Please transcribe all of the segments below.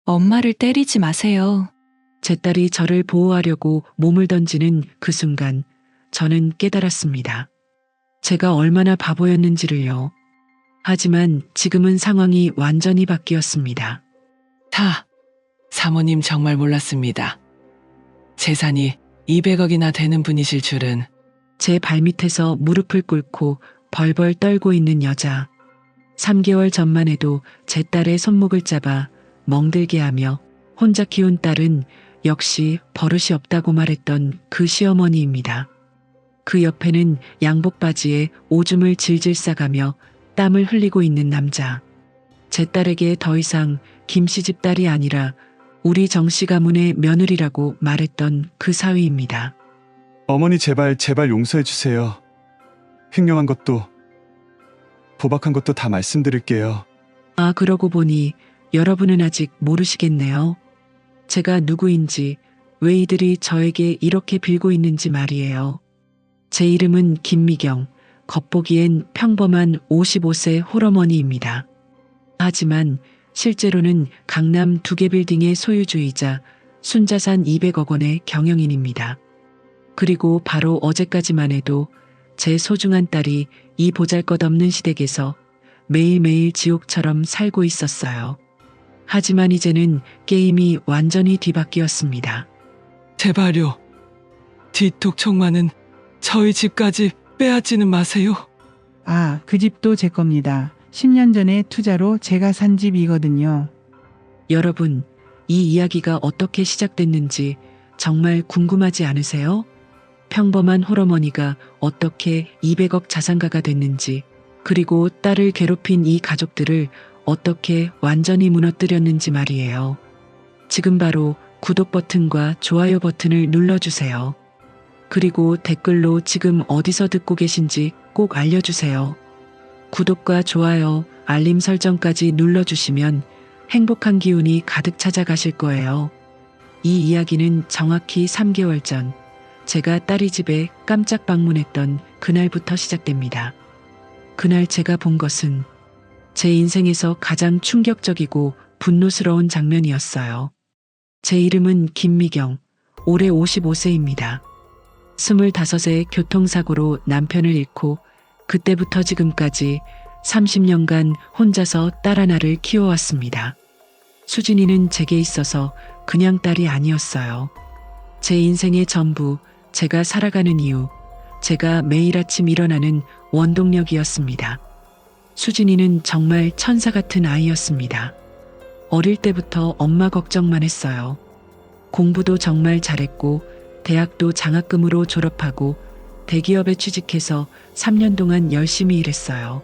엄마를 때리지 마세요. 제 딸이 저를 보호하려고 몸을 던지는 그 순간 저는 깨달았습니다. 제가 얼마나 바보였는지를요. 하지만 지금은 상황이 완전히 바뀌었습니다. 사모님 정말 몰랐습니다. 재산이 200억이나 되는 분이실 줄은. 제 발밑에서 무릎을 꿇고 벌벌 떨고 있는 여자. 3개월 전만 해도 제 딸의 손목을 잡아 멍들게 하며 혼자 키운 딸은 역시 버릇이 없다고 말했던 그 시어머니입니다. 그 옆에는 양복 바지에 오줌을 질질 싸가며 땀을 흘리고 있는 남자. 제 딸에게 더 이상 김씨집 딸이 아니라 우리 정씨 가문의 며느리라고 말했던 그 사위입니다. 어머니 제발 용서해 주세요. 횡령한 것도 포박한 것도 다 말씀드릴게요. 아, 그러고 보니 여러분은 아직 모르시겠네요. 제가 누구인지, 왜 이들이 저에게 이렇게 빌고 있는지 말이에요. 제 이름은 김미경, 겉보기엔 평범한 55세 홀어머니입니다. 하지만 실제로는 강남 2개 빌딩의 소유주이자 순자산 200억 원의 경영인입니다. 그리고 바로 어제까지만 해도 제 소중한 딸이 이 보잘것없는 시댁에서 매일매일 지옥처럼 살고 있었어요. 하지만 이제는 게임이 완전히 뒤바뀌었습니다. 제발요. 뒤통총만은 저희 집까지 빼앗지는 마세요. 아, 그 집도 제 겁니다. 10년 전에 투자로 제가 산 집이거든요. 여러분, 이 이야기가 어떻게 시작됐는지 정말 궁금하지 않으세요? 평범한 홀어머니가 어떻게 200억 자산가가 됐는지, 그리고 딸을 괴롭힌 이 가족들을 어떻게 완전히 무너뜨렸는지 말이에요. 지금 바로 구독 버튼과 좋아요 버튼을 눌러주세요. 그리고 댓글로 지금 어디서 듣고 계신지 꼭 알려주세요. 구독과 좋아요, 알림 설정까지 눌러주시면 행복한 기운이 가득 찾아가실 거예요. 이 이야기는 정확히 3개월 전 제가 딸이 집에 깜짝 방문했던 그날부터 시작됩니다. 그날 제가 본 것은 제 인생에서 가장 충격적이고 분노스러운 장면이었어요. 제 이름은 김미경, 올해 55세입니다. 25세 교통사고로 남편을 잃고 그때부터 지금까지 30년간 혼자서 딸 하나를 키워왔습니다. 수진이는 제게 있어서 그냥 딸이 아니었어요. 제 인생의 전부, 제가 살아가는 이유, 제가 매일 아침 일어나는 원동력이었습니다. 수진이는 정말 천사 같은 아이였습니다. 어릴 때부터 엄마 걱정만 했어요. 공부도 정말 잘했고 대학도 장학금으로 졸업하고 대기업에 취직해서 3년 동안 열심히 일했어요.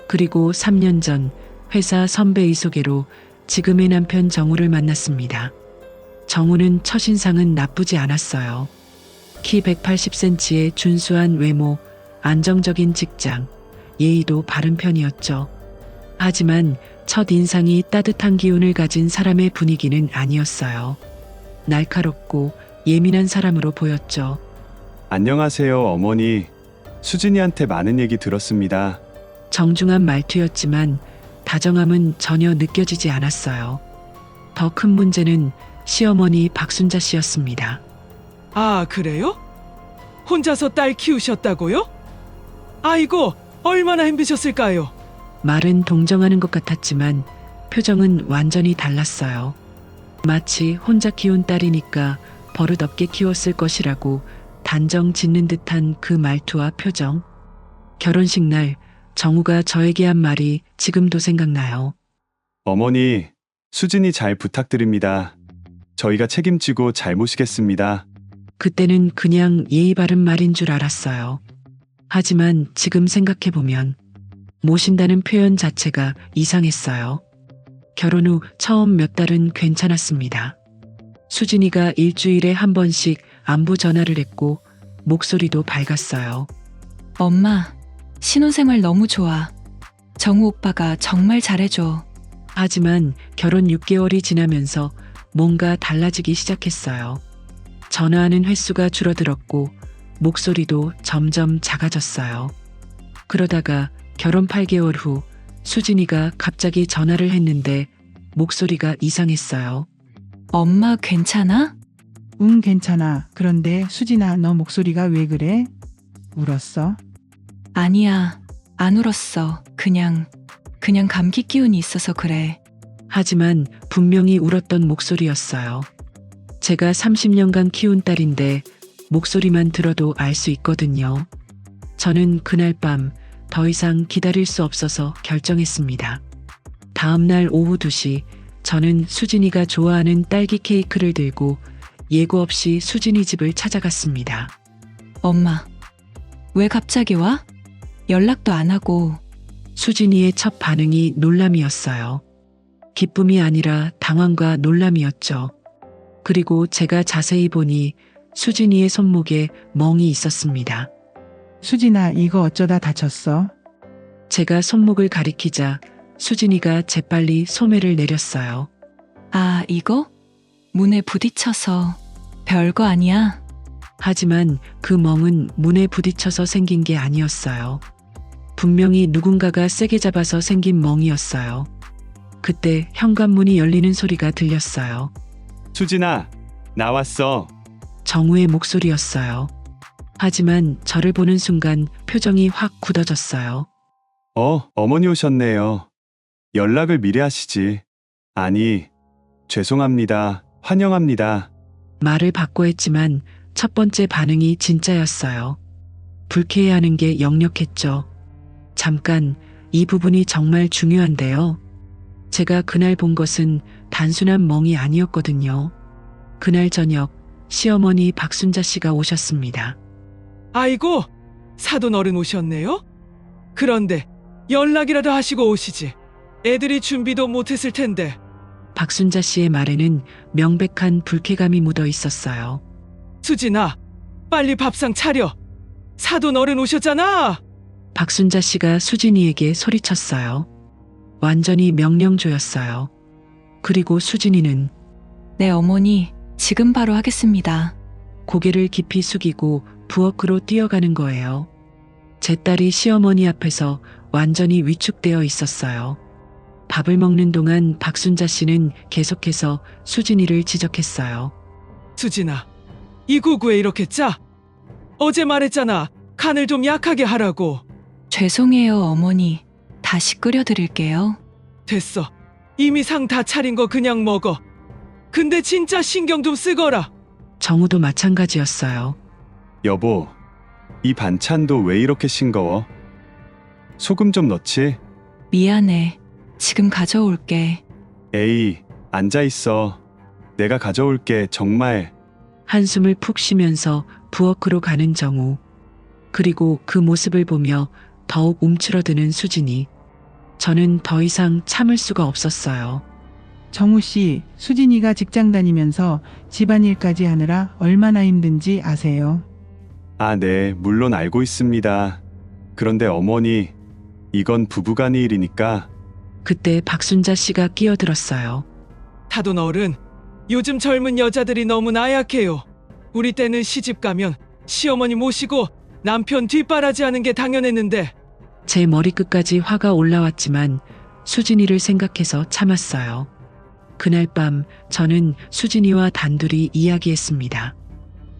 그리고 3년 전 회사 선배의 소개로 지금의 남편 정우를 만났습니다. 정우는 첫인상은 나쁘지 않았어요. 키 180cm의 준수한 외모, 안정적인 직장, 예의도 바른 편이었죠. 하지만 첫 인상이 따뜻한 기운을 가진 사람의 분위기는 아니었어요. 날카롭고 예민한 사람으로 보였죠. 안녕하세요, 어머니. 수진이한테 많은 얘기 들었습니다. 정중한 말투였지만 다정함은 전혀 느껴지지 않았어요. 더 큰 문제는 시어머니 박순자 씨였습니다. 아, 그래요? 혼자서 딸 키우셨다고요? 아이고, 얼마나 힘드셨을까요? 말은 동정하는 것 같았지만 표정은 완전히 달랐어요. 마치 혼자 키운 딸이니까 버릇없게 키웠을 것이라고 단정 짓는 듯한 그 말투와 표정. 결혼식 날 정우가 저에게 한 말이 지금도 생각나요. 어머니, 수진이 잘 부탁드립니다. 저희가 책임지고 잘 모시겠습니다. 그때는 그냥 예의 바른 말인 줄 알았어요. 하지만 지금 생각해보면 모신다는 표현 자체가 이상했어요. 결혼 후 처음 몇 달은 괜찮았습니다. 수진이가 일주일에 한 번씩 안부 전화를 했고 목소리도 밝았어요. 엄마, 신혼생활 너무 좋아. 정우 오빠가 정말 잘해줘. 하지만 결혼 6개월이 지나면서 뭔가 달라지기 시작했어요. 전화하는 횟수가 줄어들었고 목소리도 점점 작아졌어요. 그러다가 결혼 8개월 후 수진이가 갑자기 전화를 했는데 목소리가 이상했어요. 엄마 괜찮아? 응, 괜찮아. 그런데 수진아, 너 목소리가 왜 그래? 울었어? 아니야. 안 울었어. 그냥 감기 기운이 있어서 그래. 하지만 분명히 울었던 목소리였어요. 제가 30년간 키운 딸인데 목소리만 들어도 알 수 있거든요. 저는 그날 밤 더 이상 기다릴 수 없어서 결정했습니다. 다음 날 오후 2시 저는 수진이가 좋아하는 딸기 케이크를 들고 예고 없이 수진이 집을 찾아갔습니다. 엄마, 왜 갑자기 와? 연락도 안 하고. 수진이의 첫 반응이 놀람이었어요. 기쁨이 아니라 당황과 놀람이었죠. 그리고 제가 자세히 보니 수진이의 손목에 멍이 있었습니다. 수진아, 이거 어쩌다 다쳤어? 제가 손목을 가리키자 수진이가 재빨리 소매를 내렸어요. 아, 이거? 문에 부딪혀서. 별거 아니야. 하지만 그 멍은 문에 부딪혀서 생긴 게 아니었어요. 분명히 누군가가 세게 잡아서 생긴 멍이었어요. 그때 현관문이 열리는 소리가 들렸어요. 수진아, 나왔어. 정우의 목소리였어요. 하지만 저를 보는 순간 표정이 확 굳어졌어요. 어머니 오셨네요. 연락을 미리 하시지. 아니, 죄송합니다. 환영합니다. 말을 바꿔 했지만 첫 번째 반응이 진짜였어요. 불쾌해하는 게 역력했죠. 잠깐, 이 부분이 정말 중요한데요. 제가 그날 본 것은 단순한 멍이 아니었거든요. 그날 저녁 시어머니 박순자 씨가 오셨습니다. 아이고, 사돈 어른 오셨네요? 그런데 연락이라도 하시고 오시지. 애들이 준비도 못했을 텐데. 박순자 씨의 말에는 명백한 불쾌감이 묻어 있었어요. 수진아, 빨리 밥상 차려. 사돈 어른 오셨잖아. 박순자 씨가 수진이에게 소리쳤어요. 완전히 명령조였어요. 그리고 수진이는 네, 어머니. 지금 바로 하겠습니다. 고개를 깊이 숙이고 부엌으로 뛰어가는 거예요. 제 딸이 시어머니 앞에서 완전히 위축되어 있었어요. 밥을 먹는 동안 박순자 씨는 계속해서 수진이를 지적했어요. 수진아, 이 구구에 이렇게 짜? 어제 말했잖아. 간을 좀 약하게 하라고. 죄송해요, 어머니. 다시 끓여드릴게요. 됐어. 이미 상 다 차린 거 그냥 먹어. 근데 진짜 신경 좀 쓰거라. 정우도 마찬가지였어요. 여보, 이 반찬도 왜 이렇게 싱거워? 소금 좀 넣지? 미안해. 지금 가져올게. 에이, 앉아있어. 내가 가져올게, 정말. 한숨을 푹 쉬면서 부엌으로 가는 정우. 그리고 그 모습을 보며 더욱 움츠러드는 수진이. 저는 더 이상 참을 수가 없었어요. 정우 씨, 수진이가 직장 다니면서 집안일까지 하느라 얼마나 힘든지 아세요? 아, 네, 물론 알고 있습니다. 그런데 어머니, 이건 부부간의 일이니까. 그때 박순자 씨가 끼어들었어요. 사돈 어른, 요즘 젊은 여자들이 너무 나약해요. 우리 때는 시집 가면 시어머니 모시고 남편 뒷바라지 하는 게 당연했는데. 제 머리끝까지 화가 올라왔지만 수진이를 생각해서 참았어요. 그날 밤 저는 수진이와 단둘이 이야기했습니다.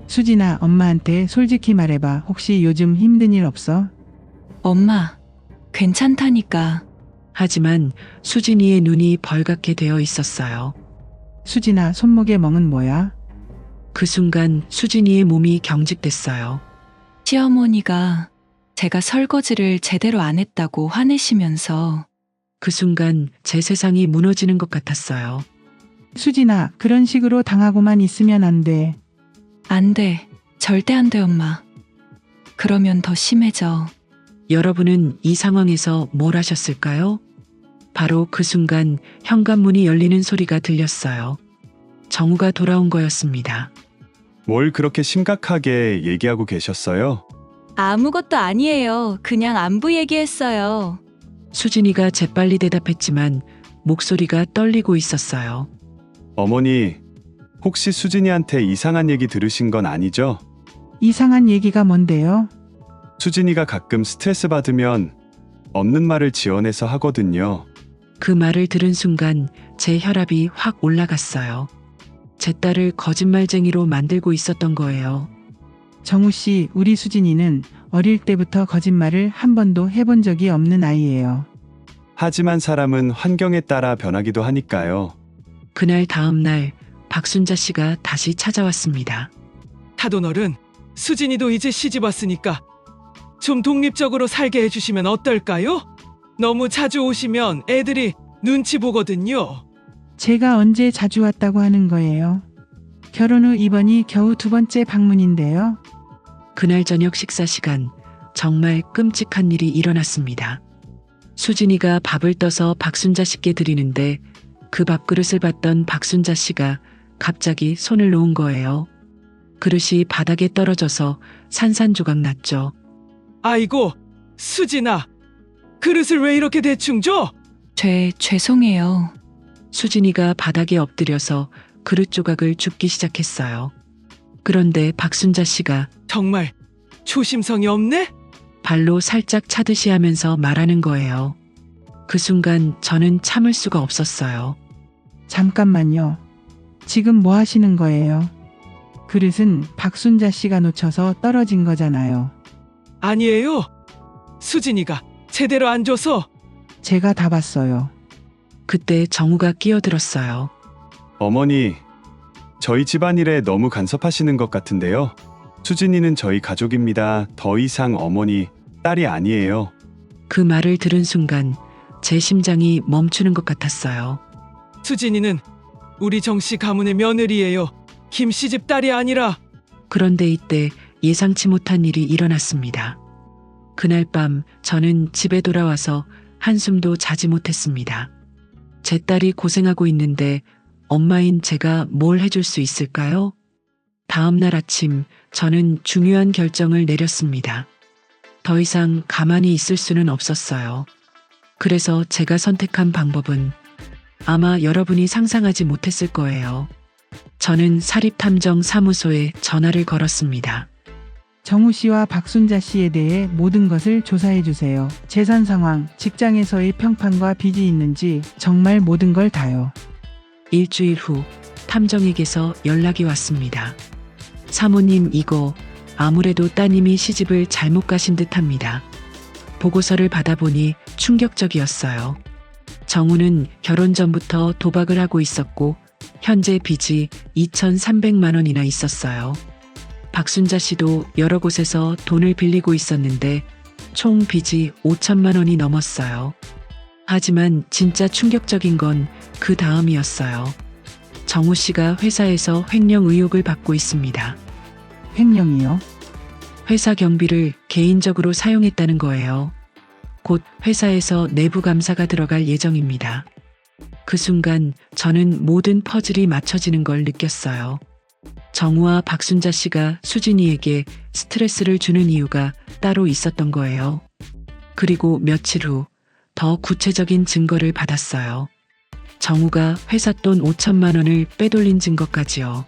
수진아, 엄마한테 솔직히 말해봐. 혹시 요즘 힘든 일 없어? 엄마, 괜찮다니까. 하지만 수진이의 눈이 벌겋게 되어 있었어요. 수진아, 손목의 멍은 뭐야? 그 순간 수진이의 몸이 경직됐어요. 시어머니가 제가 설거지를 제대로 안 했다고 화내시면서. 그 순간 제 세상이 무너지는 것 같았어요. 수진아, 그런 식으로 당하고만 있으면 안 돼. 안 돼. 절대 안 돼, 엄마. 그러면 더 심해져. 여러분은 이 상황에서 뭘 하셨을까요? 바로 그 순간 현관문이 열리는 소리가 들렸어요. 정우가 돌아온 거였습니다. 뭘 그렇게 심각하게 얘기하고 계셨어요? 아무것도 아니에요. 그냥 안부 얘기했어요. 수진이가 재빨리 대답했지만 목소리가 떨리고 있었어요. 어머니, 혹시 수진이한테 이상한 얘기 들으신 건 아니죠? 이상한 얘기가 뭔데요? 수진이가 가끔 스트레스 받으면 없는 말을 지어내서 하거든요. 그 말을 들은 순간 제 혈압이 확 올라갔어요. 제 딸을 거짓말쟁이로 만들고 있었던 거예요. 정우 씨, 우리 수진이는 어릴 때부터 거짓말을 한 번도 해본 적이 없는 아이예요. 하지만 사람은 환경에 따라 변하기도 하니까요. 그날 다음 날 박순자 씨가 다시 찾아왔습니다. 타돈어른, 수진이도 이제 시집 왔으니까 좀 독립적으로 살게 해주시면 어떨까요? 너무 자주 오시면 애들이 눈치 보거든요. 제가 언제 자주 왔다고 하는 거예요? 결혼 후 이번이 겨우 2번째 방문인데요. 그날 저녁 식사 시간 정말 끔찍한 일이 일어났습니다. 수진이가 밥을 떠서 박순자 씨께 드리는데 그 밥그릇을 봤던 박순자 씨가 갑자기 손을 놓은 거예요. 그릇이 바닥에 떨어져서 산산조각 났죠. 아이고, 수진아, 그릇을 왜 이렇게 대충 줘? 죄송해요. 수진이가 바닥에 엎드려서 그릇 조각을 줍기 시작했어요. 그런데 박순자 씨가 정말 조심성이 없네? 발로 살짝 차듯이 하면서 말하는 거예요. 그 순간 저는 참을 수가 없었어요. 잠깐만요. 지금 뭐 하시는 거예요? 그릇은 박순자 씨가 놓쳐서 떨어진 거잖아요. 아니에요. 수진이가 제대로 안 줘서. 제가 다 봤어요. 그때 정우가 끼어들었어요. 어머니, 저희 집안일에 너무 간섭하시는 것 같은데요. 수진이는 저희 가족입니다. 더 이상 어머니, 딸이 아니에요. 그 말을 들은 순간 제 심장이 멈추는 것 같았어요. 수진이는 우리 정씨 가문의 며느리예요. 김 씨집 딸이 아니라. 그런데 이때 예상치 못한 일이 일어났습니다. 그날 밤 저는 집에 돌아와서 한숨도 자지 못했습니다. 제 딸이 고생하고 있는데 엄마인 제가 뭘 해줄 수 있을까요? 다음 날 아침 저는 중요한 결정을 내렸습니다. 더 이상 가만히 있을 수는 없었어요. 그래서 제가 선택한 방법은 아마 여러분이 상상하지 못했을 거예요. 저는 사립탐정사무소에 전화를 걸었습니다. 정우 씨와 박순자 씨에 대해 모든 것을 조사해 주세요. 재산 상황, 직장에서의 평판과 빚이 있는지 정말 모든 걸 다요. 일주일 후 탐정에게서 연락이 왔습니다. 사모님, 이거 아무래도 따님이 시집을 잘못 가신 듯합니다. 보고서를 받아보니 충격적이었어요. 정우는 결혼 전부터 도박을 하고 있었고 현재 빚이 2,300만 원이나 있었어요. 박순자 씨도 여러 곳에서 돈을 빌리고 있었는데 총 빚이 5천만 원이 넘었어요. 하지만 진짜 충격적인 건 그 다음이었어요. 정우 씨가 회사에서 횡령 의혹을 받고 있습니다. 횡령이요? 회사 경비를 개인적으로 사용했다는 거예요. 곧 회사에서 내부 감사가 들어갈 예정입니다. 그 순간 저는 모든 퍼즐이 맞춰지는 걸 느꼈어요. 정우와 박순자 씨가 수진이에게 스트레스를 주는 이유가 따로 있었던 거예요. 그리고 며칠 후 더 구체적인 증거를 받았어요. 정우가 회사 돈 5천만 원을 빼돌린 증거까지요.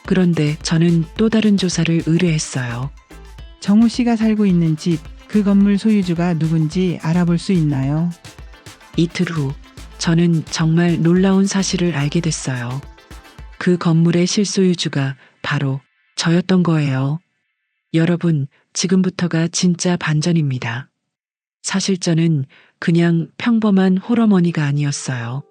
그런데 저는 또 다른 조사를 의뢰했어요. 정우 씨가 살고 있는 집, 그 건물 소유주가 누군지 알아볼 수 있나요? 이틀 후 저는 정말 놀라운 사실을 알게 됐어요. 그 건물의 실소유주가 바로 저였던 거예요. 여러분, 지금부터가 진짜 반전입니다. 사실 저는 그냥 평범한 홀어머니가 아니었어요.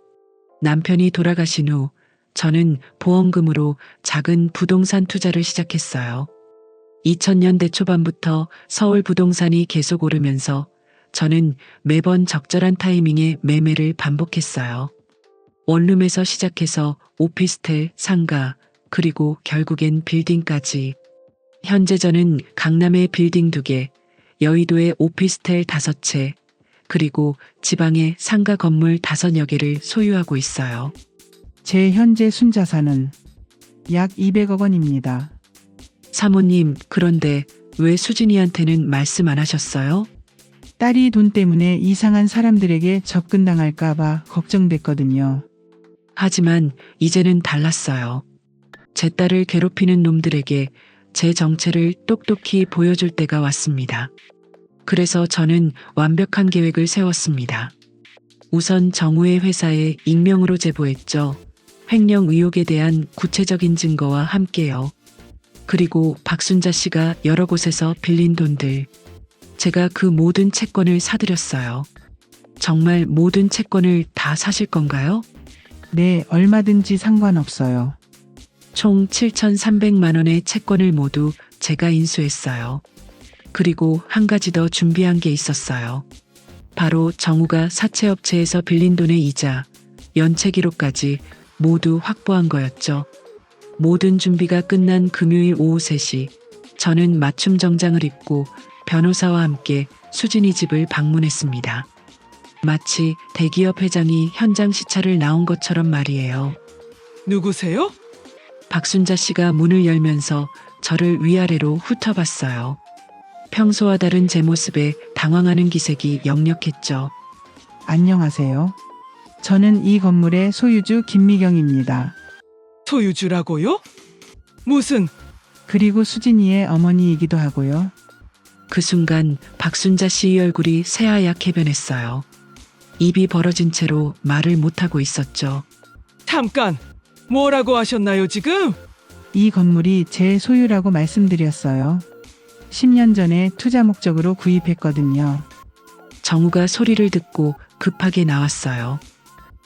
남편이 돌아가신 후 저는 보험금으로 작은 부동산 투자를 시작했어요. 2000년대 초반부터 서울 부동산이 계속 오르면서 저는 매번 적절한 타이밍에 매매를 반복했어요. 원룸에서 시작해서 오피스텔, 상가, 그리고 결국엔 빌딩까지. 현재 저는 강남에 빌딩 2개, 여의도에 오피스텔 5채, 그리고 지방에 상가 건물 5여 개를 소유하고 있어요. 제 현재 순자산은 약 200억 원입니다. 사모님, 그런데 왜 수진이한테는 말씀 안 하셨어요? 딸이 돈 때문에 이상한 사람들에게 접근당할까봐 걱정됐거든요. 하지만 이제는 달랐어요. 제 딸을 괴롭히는 놈들에게 제 정체를 똑똑히 보여줄 때가 왔습니다. 그래서 저는 완벽한 계획을 세웠습니다. 우선 정우의 회사에 익명으로 제보했죠. 횡령 의혹에 대한 구체적인 증거와 함께요. 그리고 박순자 씨가 여러 곳에서 빌린 돈들. 제가 그 모든 채권을 사들였어요. 정말 모든 채권을 다 사실 건가요? 네, 얼마든지 상관없어요. 총 7,300만 원의 채권을 모두 제가 인수했어요. 그리고 한 가지 더 준비한 게 있었어요. 바로 정우가 사채업체에서 빌린 돈의 이자, 연체 기록까지 모두 확보한 거였죠. 모든 준비가 끝난 금요일 오후 3시, 저는 맞춤 정장을 입고 변호사와 함께 수진이 집을 방문했습니다. 마치 대기업 회장이 현장 시찰을 나온 것처럼 말이에요. 누구세요? 박순자 씨가 문을 열면서 저를 위아래로 훑어봤어요. 평소와 다른 제 모습에 당황하는 기색이 역력했죠. 안녕하세요. 저는 이 건물의 소유주 김미경입니다. 소유주라고요? 무슨 그리고 수진이의 어머니이기도 하고요. 그 순간 박순자 씨의 얼굴이 새하얗게 변했어요. 입이 벌어진 채로 말을 못하고 있었죠. 잠깐 뭐라고 하셨나요 지금? 이 건물이 제 소유라고 말씀드렸어요. 10년 전에 투자 목적으로 구입했거든요. 정우가 소리를 듣고 급하게 나왔어요.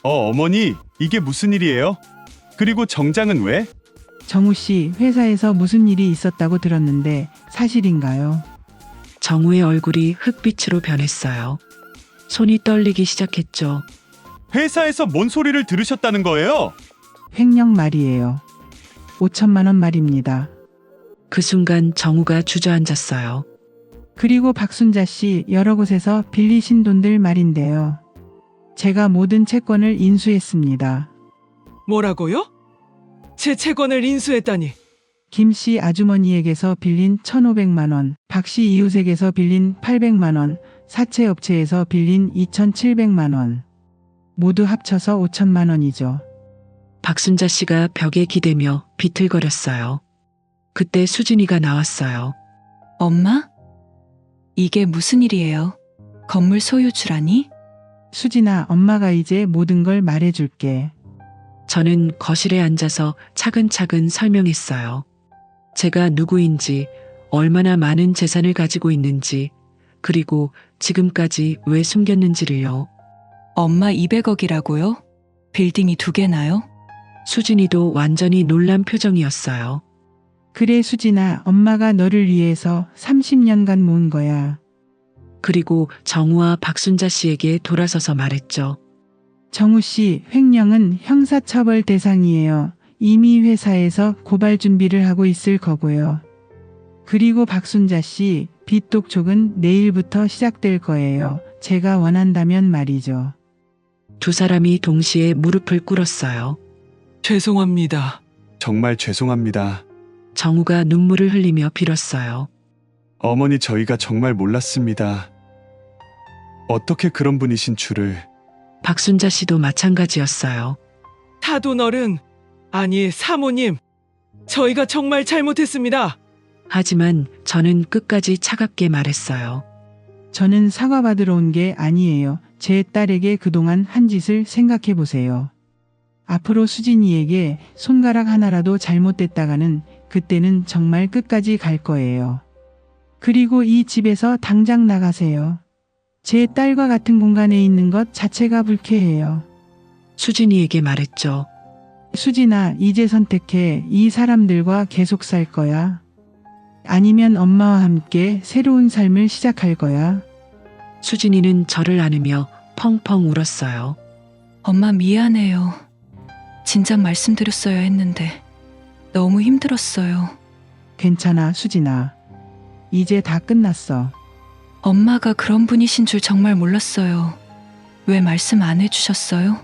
어머니, 이게 무슨 일이에요? 그리고 정장은 왜? 정우 씨, 회사에서 무슨 일이 있었다고 들었는데 사실인가요? 정우의 얼굴이 흑빛으로 변했어요. 손이 떨리기 시작했죠. 회사에서 뭔 소리를 들으셨다는 거예요? 횡령 말이에요. 5천만 원 말입니다. 그 순간 정우가 주저앉았어요. 그리고 박순자 씨 여러 곳에서 빌리신 돈들 말인데요. 제가 모든 채권을 인수했습니다. 뭐라고요? 제 채권을 인수했다니. 김 씨 아주머니에게서 빌린 1,500만 원, 박 씨 이웃에게서 빌린 800만 원, 사채업체에서 빌린 2,700만 원. 모두 합쳐서 5천만 원이죠. 박순자 씨가 벽에 기대며 비틀거렸어요. 그때 수진이가 나왔어요. 엄마? 이게 무슨 일이에요? 건물 소유주라니? 수진아, 엄마가 이제 모든 걸 말해줄게. 저는 거실에 앉아서 차근차근 설명했어요. 제가 누구인지, 얼마나 많은 재산을 가지고 있는지, 그리고 지금까지 왜 숨겼는지를요. 엄마 200억이라고요? 빌딩이 2개나요? 수진이도 완전히 놀란 표정이었어요. 그래 수진아, 엄마가 너를 위해서 30년간 모은 거야. 그리고 정우와 박순자 씨에게 돌아서서 말했죠. 정우 씨, 횡령은 형사처벌 대상이에요. 이미 회사에서 고발 준비를 하고 있을 거고요. 그리고 박순자 씨, 빚 독촉은 내일부터 시작될 거예요. 제가 원한다면 말이죠. 두 사람이 동시에 무릎을 꿇었어요. 죄송합니다. 정말 죄송합니다. 정우가 눈물을 흘리며 빌었어요. 어머니, 저희가 정말 몰랐습니다. 어떻게 그런 분이신 줄을. 박순자 씨도 마찬가지였어요. 사돈어른, 아니 사모님, 저희가 정말 잘못했습니다. 하지만 저는 끝까지 차갑게 말했어요. 저는 사과받으러 온 게 아니에요. 제 딸에게 그동안 한 짓을 생각해 보세요. 앞으로 수진이에게 손가락 하나라도 잘못됐다가는 그때는 정말 끝까지 갈 거예요. 그리고 이 집에서 당장 나가세요. 제 딸과 같은 공간에 있는 것 자체가 불쾌해요. 수진이에게 말했죠. 수진아, 이제 선택해. 이 사람들과 계속 살 거야? 아니면 엄마와 함께 새로운 삶을 시작할 거야? 수진이는 저를 안으며 펑펑 울었어요. 엄마 미안해요. 진작 말씀드렸어야 했는데 너무 힘들었어요. 괜찮아, 수진아. 이제 다 끝났어. 엄마가 그런 분이신 줄 정말 몰랐어요. 왜 말씀 안 해주셨어요?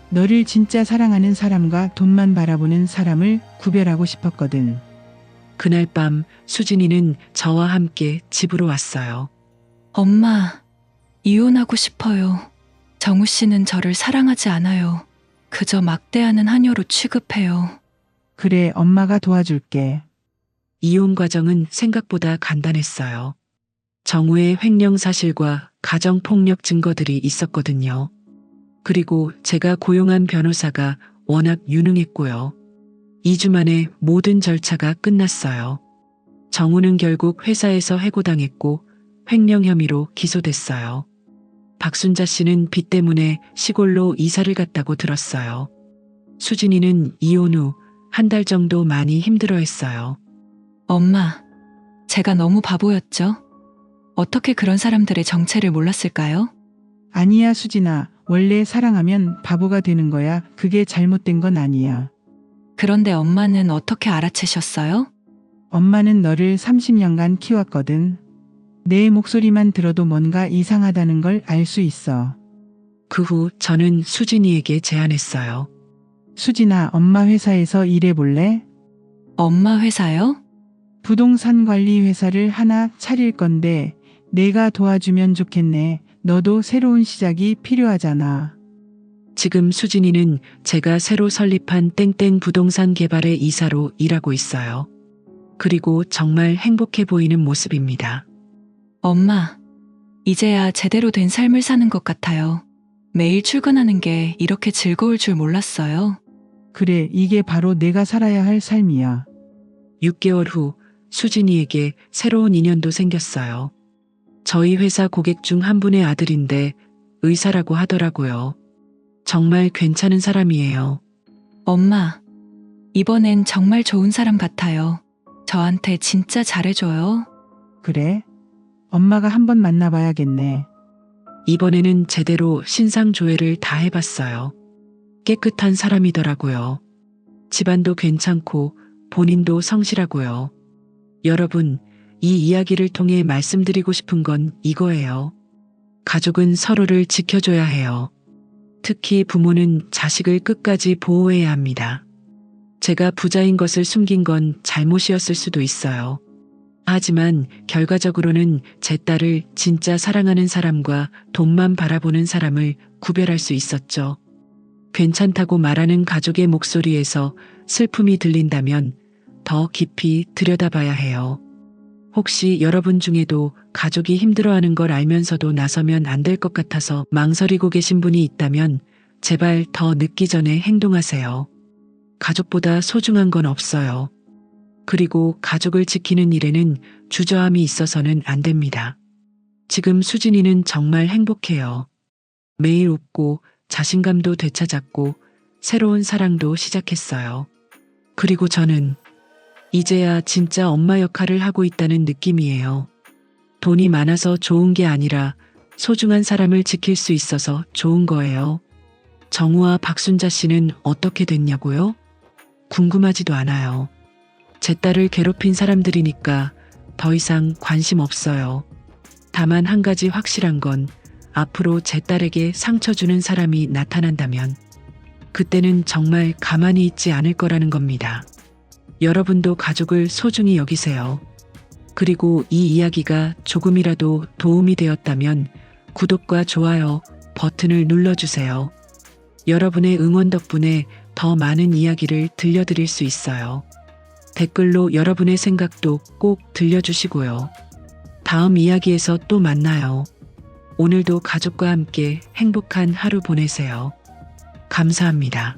너를 진짜 사랑하는 사람과 돈만 바라보는 사람을 구별하고 싶었거든. 그날 밤 수진이는 저와 함께 집으로 왔어요. 엄마, 이혼하고 싶어요. 정우 씨는 저를 사랑하지 않아요. 그저 막대하는 하녀로 취급해요. 그래, 엄마가 도와줄게. 이혼 과정은 생각보다 간단했어요. 정우의 횡령 사실과 가정폭력 증거들이 있었거든요. 그리고 제가 고용한 변호사가 워낙 유능했고요. 2주 만에 모든 절차가 끝났어요. 정우는 결국 회사에서 해고당했고 횡령 혐의로 기소됐어요. 박순자 씨는 빚 때문에 시골로 이사를 갔다고 들었어요. 수진이는 이혼 후 한 달 정도 많이 힘들어했어요. 엄마, 제가 너무 바보였죠? 어떻게 그런 사람들의 정체를 몰랐을까요? 아니야, 수진아. 원래 사랑하면 바보가 되는 거야. 그게 잘못된 건 아니야. 그런데 엄마는 어떻게 알아채셨어요? 엄마는 너를 30년간 키웠거든. 내 목소리만 들어도 뭔가 이상하다는 걸 알 수 있어. 그 후 저는 수진이에게 제안했어요. 수진아, 엄마 회사에서 일해볼래? 엄마 회사요? 부동산 관리 회사를 하나 차릴 건데 내가 도와주면 좋겠네. 너도 새로운 시작이 필요하잖아. 지금 수진이는 제가 새로 설립한 땡땡 부동산 개발의 이사로 일하고 있어요. 그리고 정말 행복해 보이는 모습입니다. 엄마, 이제야 제대로 된 삶을 사는 것 같아요. 매일 출근하는 게 이렇게 즐거울 줄 몰랐어요. 그래, 이게 바로 내가 살아야 할 삶이야. 6개월 후 수진이에게 새로운 인연도 생겼어요. 저희 회사 고객 중 한 분의 아들인데 의사라고 하더라고요. 정말 괜찮은 사람이에요. 엄마, 이번엔 정말 좋은 사람 같아요. 저한테 진짜 잘해줘요. 그래? 엄마가 한번 만나봐야겠네. 이번에는 제대로 신상조회를 다 해봤어요. 깨끗한 사람이더라고요. 집안도 괜찮고 본인도 성실하고요. 여러분, 이 이야기를 통해 말씀드리고 싶은 건 이거예요. 가족은 서로를 지켜줘야 해요. 특히 부모는 자식을 끝까지 보호해야 합니다. 제가 부자인 것을 숨긴 건 잘못이었을 수도 있어요. 하지만 결과적으로는 제 딸을 진짜 사랑하는 사람과 돈만 바라보는 사람을 구별할 수 있었죠. 괜찮다고 말하는 가족의 목소리에서 슬픔이 들린다면 더 깊이 들여다봐야 해요. 혹시 여러분 중에도 가족이 힘들어하는 걸 알면서도 나서면 안 될 것 같아서 망설이고 계신 분이 있다면 제발 더 늦기 전에 행동하세요. 가족보다 소중한 건 없어요. 그리고 가족을 지키는 일에는 주저함이 있어서는 안 됩니다. 지금 수진이는 정말 행복해요. 매일 웃고 자신감도 되찾았고 새로운 사랑도 시작했어요. 그리고 저는 이제야 진짜 엄마 역할을 하고 있다는 느낌이에요. 돈이 많아서 좋은 게 아니라 소중한 사람을 지킬 수 있어서 좋은 거예요. 정우와 박순자 씨는 어떻게 됐냐고요? 궁금하지도 않아요. 제 딸을 괴롭힌 사람들이니까 더 이상 관심 없어요. 다만 한 가지 확실한 건 앞으로 제 딸에게 상처 주는 사람이 나타난다면 그때는 정말 가만히 있지 않을 거라는 겁니다. 여러분도 가족을 소중히 여기세요. 그리고 이 이야기가 조금이라도 도움이 되었다면 구독과 좋아요 버튼을 눌러주세요. 여러분의 응원 덕분에 더 많은 이야기를 들려드릴 수 있어요. 댓글로 여러분의 생각도 꼭 들려주시고요. 다음 이야기에서 또 만나요. 오늘도 가족과 함께 행복한 하루 보내세요. 감사합니다.